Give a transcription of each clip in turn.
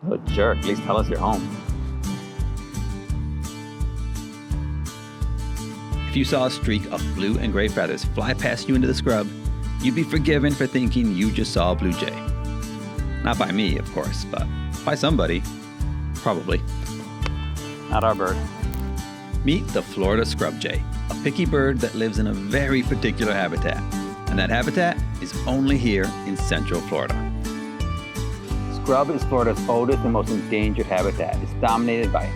What a jerk, at least tell us you're home. If you saw a streak of blue and gray feathers fly past you into the scrub, you'd be forgiven for thinking you just saw a blue jay. Not by me, of course, but by somebody. Probably. Not our bird. Meet the Florida scrub jay, a picky bird that lives in a very particular habitat. And that habitat is only here in Central Florida. Scrub is Florida's oldest and most endangered habitat. It's dominated by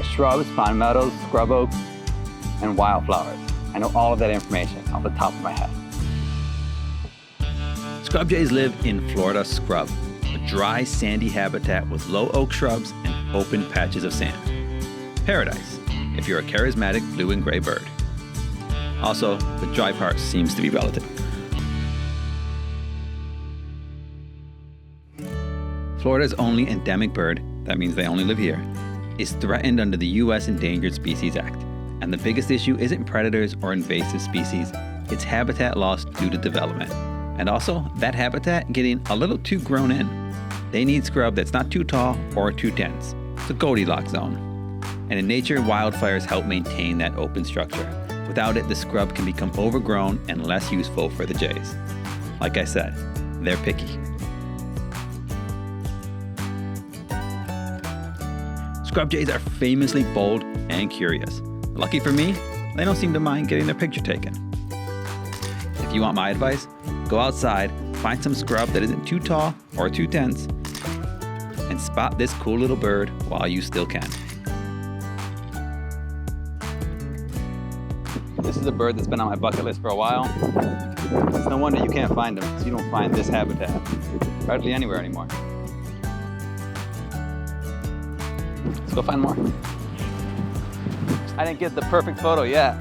shrubs, pine meadows, scrub oaks, and wildflowers. I know all of that information off the top of my head. Scrub jays live in Florida scrub, a dry, sandy habitat with low oak shrubs and open patches of sand. Paradise, if you're a charismatic blue and gray bird. Also, the dry part seems to be relative. Florida's only endemic bird, that means they only live here, is threatened under the U.S. Endangered Species Act. And the biggest issue isn't predators or invasive species, it's habitat loss due to development. And also, that habitat getting a little too grown in. They need scrub that's not too tall or too dense. It's a Goldilocks zone. And in nature, wildfires help maintain that open structure. Without it, the scrub can become overgrown and less useful for the jays. Like I said, they're picky. Scrub jays are famously bold and curious. Lucky for me, they don't seem to mind getting their picture taken. If you want my advice, go outside, find some scrub that isn't too tall or too dense, and spot this cool little bird while you still can. This is a bird that's been on my bucket list for a while. It's no wonder you can't find them, because you don't find this habitat hardly anywhere anymore. Let's go find more. I didn't get the perfect photo yet.